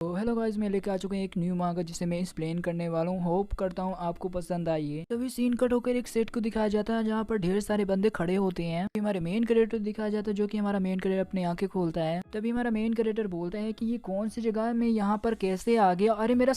तो hello guys, मैं लेके आ चुका हूँ एक न्यू मांगा जिसे मैं एक्सप्लेन करने वाला हूँ। होप करता हूँ आपको पसंद आई है। तभी सीन कट होकर एक सेट को दिखाया जाता है जहाँ पर ढेर सारे बंदे खड़े होते हैं। हमारे मेन कैरेक्टर दिखाया जाता है जो कि हमारा मेन कैरेक्टर अपनी आंखें खोलता है। तभी हमारा मेन कैरेक्टर बोलता है कि ये कौन सी जगह है, मैं यहाँ पर कैसे आ गया। अरे मेरा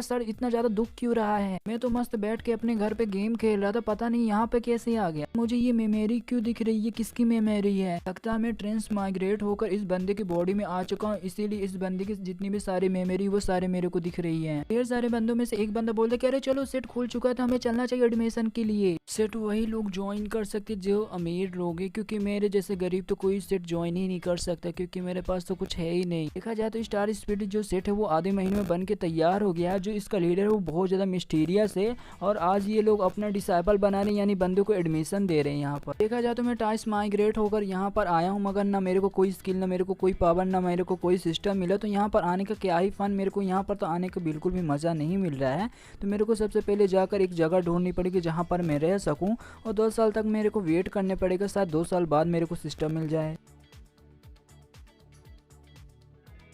सर इतना ज्यादा दुख क्यों रहा है। मैं तो मस्त बैठ के अपने घर पे गेम खेल रहा था, पता नहीं यहाँ पे कैसे आ गया। मुझे ये मेमोरी क्यों दिख रही है, किसकी मेमोरी है। लगता है मैं ट्रेंस माइग्रेट होकर इस बंदे की बॉडी में आ चुका हूँ, इसीलिए इस बंदे की जितनी भी सारी मेमोरी वो सारे मेरे को दिख रही है। ढेर सारे बंदों में से एक बंदा बोलता है कि अरे चलो सेट खुल चुका है तो हमें चलना चाहिए एडमिशन के लिए। सेट वही लोग ज्वाइन कर सकते जो अमीर लोग हैं, क्योंकि मेरे जैसे गरीब तो कोई सेट ज्वाइन ही नहीं कर सकता, क्योंकि मेरे पास तो कुछ है ही नहीं। देखा जाए तो स्टार स्पिरिट जो सेट है वो आधे महीने में बन के तैयार हो गया है। जो इसका लीडर है वो बहुत ज्यादा मिस्टीरियस है और आज ये लोग अपना डिसाइपल बना रहे हैं, यानी बंदों को एडमिशन दे रहे हैं। यहाँ पर देखा जाए तो मैं टाइस माइग्रेट होकर यहाँ पर आया हूँ, मगर ना मेरे को कोई स्किल, ना मेरे को कोई पावर, ना मेरे को कोई सिस्टम मिला। तो यहाँ पर आने का क्या ही फन, मेरे को यहाँ पर तो आने का बिल्कुल भी मज़ा नहीं मिल रहा है। तो मेरे को सबसे पहले जाकर एक जगह ढूंढनी पड़ेगी जहाँ पर मैं रह सकूँ, और 2 साल तक मेरे को वेट करने पड़ेगा। शायद 2 साल बाद मेरे को सिस्टम मिल जाए।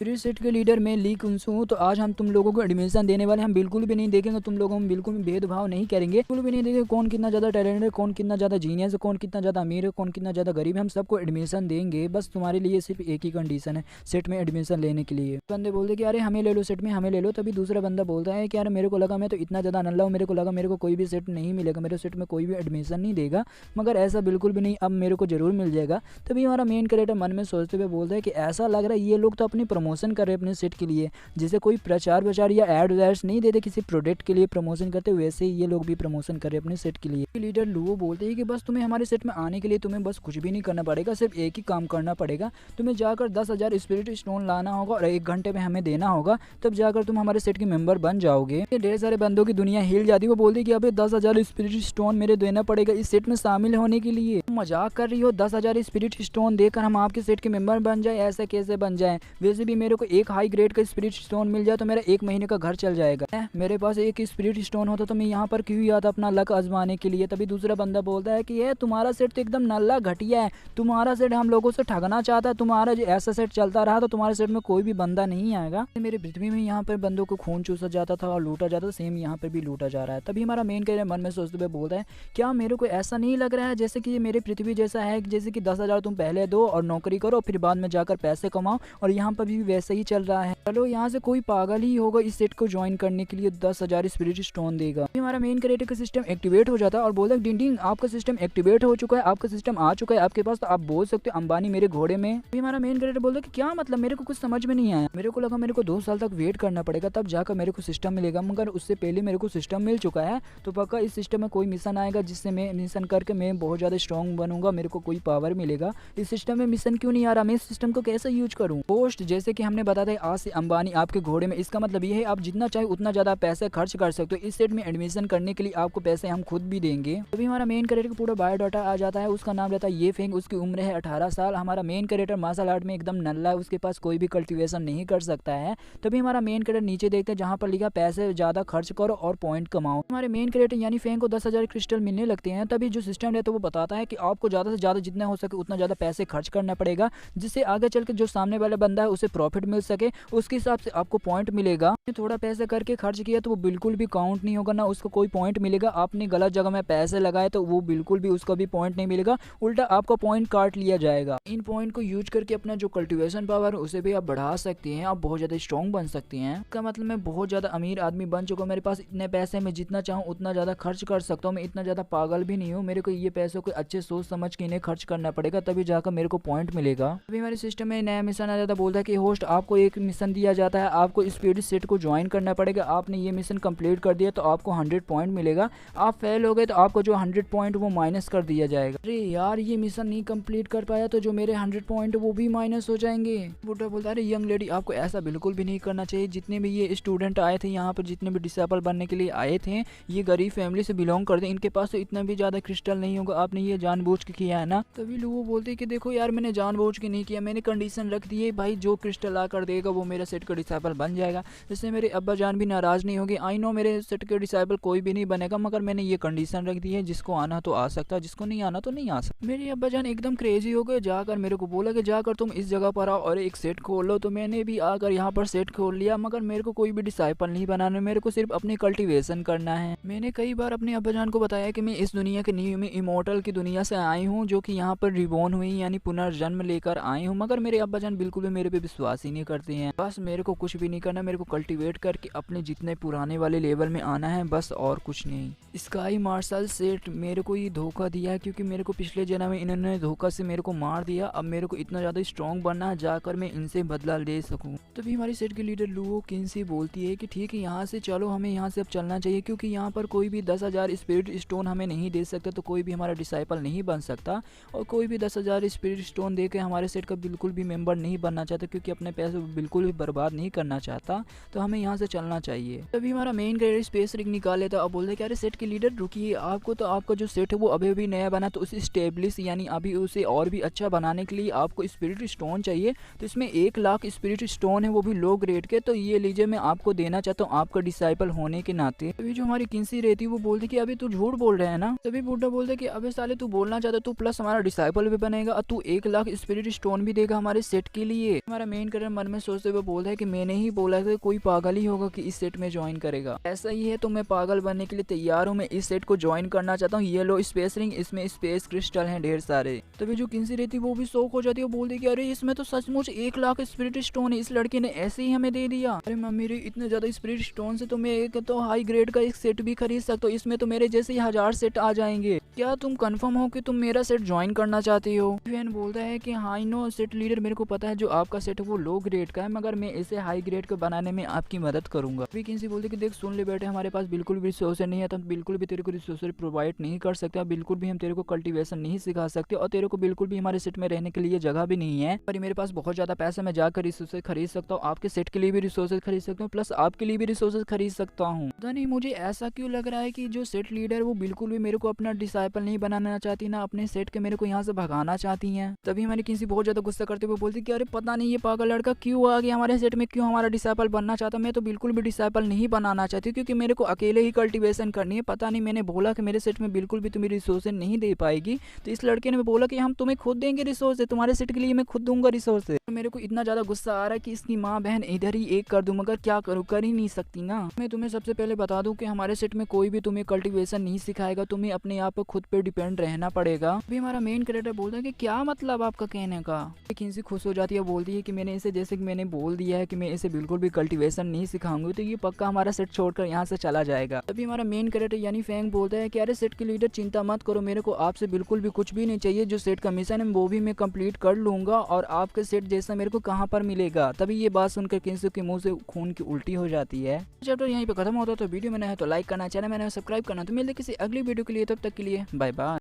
फ्री सेट के लीडर मैं ली कुंसू हूँ। तो आज हम तुम लोगों को एडमिशन देने वाले। हम बिल्कुल भी नहीं देखेंगे तुम लोगों में, बिल्कुल भी भेदभाव नहीं करेंगे, बिल्कुल भी नहीं देखेंगे कौन कितना ज़्यादा टैलेंट है, कौन कितना ज़्यादा जीनियस है, कौन कितना ज़्यादा अमीर है, कौन कितना ज़्यादा गरीब है। हम सबको एडमिशन देंगे। बस तुम्हारे लिए सिर्फ एक ही कंडीशन है सेट में एडमिशन लेने के लिए। बंदे बोलते कि अरे हमें ले लो सेट में, हमें ले लो। तभी दूसरा बंदा बोलता है कि यार मेरे को लगा मैं तो इतना ज़्यादा नल्ला हूँ, मेरे को लगा मेरे को कोई भी सेट नहीं मिलेगा, मेरे सेट में कोई भी एडमिशन नहीं देगा, मगर ऐसा बिल्कुल भी नहीं, अब मेरे को जरूर मिल जाएगा। तभी हमारा मेन कैरेक्टर मन में सोचते हुए बोलता है कि ऐसा लग रहा है ये लोग तो अपनी प्रमोशन कर रहे हैं अपने सेट के लिए, जैसे कोई प्रचार प्रचार या एड वैड्स नहीं देते किसी प्रोडक्ट के लिए प्रमोशन करते, वैसे ही ये लोग भी प्रमोशन कर रहे हैं अपने सेट के लिए। लीडर लुओ बोलते हैं कि बस तुम्हें हमारे सेट में आने के लिए तुम्हें बस कुछ भी नहीं करना पड़ेगा, सिर्फ एक ही काम करना पड़ेगा। तुम्हें जाकर 10,000 स्पिरिट स्टोन लाना होगा और 1 घंटे में हमें देना होगा, तब जाकर तुम हमारे सेट के मेंबर बन जाओगे। ढेर सारे बंदों की दुनिया हिल जाती है। वो बोलती है कि अबे 10,000 स्पिरिट स्टोन मेरे देना पड़ेगा इस सेट में शामिल होने के लिए। मजाक कर रही हो? 10,000 स्पिरिट स्टोन देकर हम आपके सेट के मेंबर बन जाए? ऐसा कैसे बन जाए? वैसे भी मेरे को एक हाई ग्रेड का स्पिरिट स्टोन मिल जाए तो मेरा 1 महीने का घर चल जाएगा। मेरे पास एक स्पिरिट स्टोन होता तो मैं यहाँ पर क्यों आता अपना लक आजमाने के लिए। तभी दूसरा बंदा बोलता है कि ये तुम्हारा सेट तो एकदम नल्ला घटिया है, तुम्हारा सेट हम लोगों से ठगना चाहता है, तुम्हारा जो ऐसा सेट चलता रहा तो तुम्हारे सेट में कोई भी बंदा नहीं आएगा। मेरे पृथ्वी में यहाँ पर बंदों को खून चूसा जाता था और लूटा जाता, सेम यहाँ पर भी लूटा जा रहा है। तभी हमारा मेन कैरेक्टर मन में सोचते हुए बोलता है क्या मेरे को ऐसा नहीं लग रहा है जैसे कि ये मेरी पृथ्वी जैसा है, जैसे कि 10,000 तुम पहले दो और नौकरी करो, फिर बाद में जाकर पैसे कमाओ, और यहाँ पर भी वैसे ही चल रहा है। चलो यहाँ से कोई पागल ही होगा इस सेट को ज्वाइन करने के लिए 10,000 स्पिरिट स्टोन देगा। हमारा मेन कैरेक्टर का सिस्टम एक्टिवेट हो जाता है और बोलता है डिंग डिंग आपका सिस्टम एक्टिवेट हो चुका है, आपका सिस्टम आ चुका है आपके पास, तो आप बोल सकते हो अंबानी मेरे घोड़े में। अभी हमारा मेन कैरेक्टर बोलता है कि क्या मतलब, मेरे को कुछ समझ में नहीं आया। मेरे को लगा मेरे को 2 साल तक वेट करना पड़ेगा तब जाकर मेरे को सिस्टम मिलेगा, मगर उससे पहले मेरे को सिस्टम मिल चुका है। तो पक्का इस सिस्टम में कोई मिशन आएगा जिससे मैं मिशन करके मैं बहुत ज्यादा स्ट्रॉन्ग बनूंगा, मेरे को कोई पावर मिलेगा। इस सिस्टम में मिशन क्यों नहीं आ रहा, मैं इस सिस्टम को कैसे यूज करूँ। पोस्ट जैसे कि हमने बताया था आज से अंबानी आपके घोड़े में, इसका मतलब ये है आप जितना चाहे उतना ज्यादा पैसे खर्च कर सकते हो। इस सेट में एडमिशन करने के लिए आपको पैसे हम खुद भी देंगे। तभी हमारा मेन कैरेक्टर का पूरा बायोडाटा आ जाता है। उसका नाम रहता है ये फेंग, उसकी उम्र है 18 साल। हमारा मेन कैरेक्टर मार्शल आर्ट में एकदम नल्ला है, उसके पास कोई भी कल्टीवेशन नहीं कर सकता है। तभी हमारा मेन कैरेक्टर नीचे देखते हैं जहाँ पर लिखा पैसे ज्यादा खर्च करो और पॉइंट कमाओ। हमारे मेन कैरेक्टर यानी फेंग को 10,000 क्रिस्टल मिलने लगते हैं। तभी जो सिस्टम रहता है वो बताता है कि आपको ज्यादा से ज्यादा जितना हो सके उतना ज्यादा पैसे खर्च करना पड़ेगा, जिससे आगे चल के जो सामने वाला बंदा है उसे प्रॉफिट मिल सके, उसके हिसाब से आपको पॉइंट मिलेगा। थोड़ा पैसे करके खर्च किया तो वो बिल्कुल भी काउंट नहीं होगा, ना उसको कोई पॉइंट मिलेगा। आपने गलत जगह में पैसे लगाए तो वो बिल्कुल भी उसका भी पॉइंट नहीं मिलेगा, उल्टा आपका पॉइंट काट लिया जाएगा। इन पॉइंट को यूज करके अपना जो कल्टीवेशन पावर है उसे भी आप बढ़ा सकते हैं, आप बहुत ज्यादा स्ट्रॉन्ग बन सकते हैं। इसका मतलब मैं बहुत ज्यादा अमीर आदमी बन चुका हूँ, मेरे पास इतने पैसे मैं जितना चाहूँ उतना ज्यादा खर्च कर सकता हूँ। मैं इतना ज्यादा पागल भी नहीं हूँ, मेरे को ये पैसों को अच्छे सोच समझ के इन्हें खर्च करना पड़ेगा, तभी जाकर मेरे को पॉइंट मिलेगा। अभी हमारे सिस्टम में नया मिशन आ जाता है, बोलता है कि होस्ट आपको एक मिशन दिया जाता है, आपको स्पीड सेट को ज्वाइन करना पड़ेगा। आपने ये मिशन कंप्लीट कर दिया तो आपको 100 पॉइंट मिलेगा, आप फेल हो गए तो आपको जो 100 पॉइंट वो माइनस कर दिया जाएगा। अरे यार ये मिशन नहीं कंप्लीट कर पाया तो जो मेरे 100 पॉइंट वो भी माइनस हो जाएंगे। बुढ़ा बोलता है अरे यंग लेडी आपको ऐसा बिल्कुल भी नहीं करना चाहिए। जितने भी ये स्टूडेंट आए थे यहाँ पर, जितने भी डिसेबल बनने के लिए आए थे, ये गरीब फैमिली से बिलोंग करते हैं, इनके पास तो इतना भी ज्यादा क्रिस्टल नहीं होगा, आपने ये जानबूझ के किया है ना। तभी लोग बोलते हैं कि देखो यार मैंने जानबूझ के नहीं किया, मैंने कंडीशन रख दी है भाई जो क्रिस्टल ला कर देगा वो मेरे सेट का डिसाइपल बन जाएगा, जिससे मेरे अब्बा जान भी नाराज़ नहीं होगी। आई नो मेरे सेट के डिसाइपल कोई भी नहीं बनेगा, मगर मैंने ये कंडीशन रख दी है, जिसको आना तो आ सकता है, जिसको नहीं आना तो नहीं आ सकता। मेरे अब्बा जान एकदम क्रेजी हो गए, जाकर मेरे को बोला कि जाकर तुम इस जगह पर आओ और एक सेट खोल लो। तो मैंने भी आकर यहाँ पर सेट खोल लिया, मगर मेरे को कोई भी डिसाइपल नहीं बनाना, मेरे को सिर्फ अपनी कल्टीवेशन करना है। मैंने कई बार अपने अब्बा जान को बताया कि मैं इस दुनिया के न्यू में इमोर्टल की दुनिया से आई हूँ, जो कि यहाँ पर रिबॉर्न हुई यानी पुनर्जन्म लेकर आई हूँ, मगर मेरे अब्बा जान बिल्कुल भी मेरे पे विश्वास ही नहीं करते हैं। बस मेरे को कुछ भी नहीं करना, मेरे को कल्टीवेट करके अपने जितने पुराने वाले लेवल में आना है, बस और कुछ नहीं। स्काई मार्शल सेट मेरे को ये धोखा दिया है, क्योंकि मेरे को पिछले जन्म में इन्होंने धोखा से मेरे को मार दिया। अब मेरे को इतना ज़्यादा स्ट्रॉन्ग बनना है जाकर मैं इनसे बदला ले सकूं। तभी हमारी सेट की लीडर लुओ किन्सी बोलती है कि ठीक है यहाँ से चलो, हमें यहाँ से अब चलना चाहिए, क्योंकि यहाँ पर कोई भी 10,000 स्पिरिट स्टोन हमें नहीं दे सकता, तो कोई भी हमारा डिसाइपल नहीं बन सकता, और कोई भी 10,000 स्पिरिट स्टोन दे के हमारे सेट का बिल्कुल भी मेंबर नहीं बनना चाहता, क्योंकि अपने पैसे बिल्कुल भी बर्बाद नहीं करना चाहता। तो हमें यहाँ से चलना चाहिए। तभी हमारा मेन कैरेक्टर स्पेस रिग निकाल लेता। अब बोलते क्या सेट के लीडर रुकिए, आपको तो आपका जो सेट है वो अभी अभी नया बना, तो उसे स्टेब्लिश यानी अभी उसे और भी अच्छा बनाने के लिए आपको स्पिरिट स्टोन चाहिए। तो इसमें 1 लाख स्पिरिट स्टोन है, वो भी लो ग्रेड के, तो ये लीजिए मैं आपको देना चाहता हूँ आपका डिसाइपल होने के नाते। तभी जो हमारी किन्सी रहती है वो बोलती कि अभी तू झूठ बोल रहा है ना। तभी बुड्ढा बोलते कि अबे साले तू बोलना चाहता तू प्लस हमारा डिसाइपल भी बनेगा और तू 1 लाख स्पिरिट स्टोन भी देगा हमारे सेट के लिए। हमारा मेन कैरेक्टर मन में सोचते हुए बोलता है कि मैंने ही बोला था, कोई पागल ही होगा कि इस सेट में ज्वाइन करेगा। ऐसा ही है तो मैं पागल बनने के लिए तैयार हूँ, मैं इस सेट को ज्वाइन करना चाहता हूँ। ये लो स्पेस रिंग, इसमें स्पेस क्रिस्टल हैं ढेर सारे। तभी जो किन्सी रहती है वो भी शौक हो जाती है, बोलती कि अरे इसमें तो सचमुच 1 लाख स्पिरिट स्टोन है, इस लड़के ने ऐसे ही हमें दे दिया। अरे मम्मी रे इतने ज्यादा स्पिरिट स्टोन से तो मैं एक तो हाई ग्रेड का एक सेट भी खरीद सकता हूँ, इसमें तो मेरे जैसे ही 1000 सेट आ जाएंगे। क्या तुम कंफर्म हो कि तुम मेरा सेट ज्वाइन करना चाहती हो? फैन बोलता है कि हाँ नो सेट लीडर, मेरे को पता है जो आपका सेट है वो लो ग्रेड का है, मगर मैं इसे हाई ग्रेड का बनाने में आपकी मदद करूंगा। अभी किन्सी बोलते कि देख सुन ले बेटे, हमारे पास बिल्कुल भी रिसोर्स नहीं है, तो बिल्कुल भी तेरे को रिसोर्स प्रोवाइड नहीं कर सकते, बिल्कुल भी हम तेरे को कल्टीवेशन नहीं सिखा सकते, और तेरे को बिल्कुल भी हमारे सेट में रहने के लिए जगह भी नहीं है। पर मेरे पास बहुत ज्यादा पैसा, मैं जाकर रिसोर्सेज खरीद सकता हूँ, आपके सेट के लिए भी रिसोर्सेज खरीद सकता हूँ, प्लस आपके लिए भी रिसोर्सेज खरीद सकता हूँ। पता नहीं मुझे ऐसा क्यों लग रहा है कि जो सेट लीडर वो बिल्कुल भी मेरे को अपना डिसाइपल नहीं बनाना चाहती, ना अपने सेट के मेरे को यहाँ से भगाना चाहती है। तभी हमारी किसी बहुत ज्यादा गुस्सा करते हुए बोलती कि अरे पता नहीं ये पागल लड़का क्यों आ गया हमारे सेट में, क्यों हमारा डिसाइपल बनना चाहता। मैं तो बिल्कुल भी डिसाइपल नहीं बनाना चाहती, क्योंकि मेरे को अकेले ही कल्टीवेशन करनी है। पता नहीं मैंने बोला कि मेरे सेट में बिल्कुल भी तुम्हें रिसोर्सेज नहीं दे पाएगी, तो इस लड़के ने बोला कि हम तुम्हें खुद देंगे रिसोर्सेज, तुम्हारे सेट के लिए मैं खुद दूंगा रिसोर्सेज। मेरे को इतना ज्यादा गुस्सा आ रहा है कि इसकी माँ बहन इधर ही एक कर दूं, मगर क्या करूँ, कर ही नहीं सकती ना। मैं तुम्हें सबसे पहले बता दूं कि हमारे सेट में कोई भी तुम्हें कल्टीवेशन नहीं सिखाएगा, तुम्हें अपने आप पर खुद पे डिपेंड रहना पड़ेगा। अभी हमारा मेन कैरेक्टर बोलता है कि क्या मतलब आपका कहने का। किन्सी खुश हो जाती है, बोलती है कि मैंने इसे जैसे कि मैंने बोल दिया है कि मैं इसे बिल्कुल भी कल्टीवेशन नहीं सिखाऊंगी, तो ये पक्का हमारा सेट छोड़कर यहाँ से चला जाएगा। तभी हमारा मेन कैरेक्टर यानी फैंग बोलता है कि अरे सेट के लीडर चिंता मत करो, मेरे को आपसे बिल्कुल भी कुछ भी नहीं चाहिए, जो सेट का मिशन है वो भी मैं कंप्लीट कर लूंगा, और आपके सेट जैसा मेरे को कहाँ पर मिलेगा। तभी ये बात सुनकर किन्सी के मुंह से खून की उल्टी हो जाती है। चैप्टर यहीं पे खत्म होता है। तो वीडियो में नया है तो लाइक करना, चैनल में नया सब्सक्राइब करना। तो मिलते किसी अगली वीडियो के लिए, तब तक के लिए बाय बाय।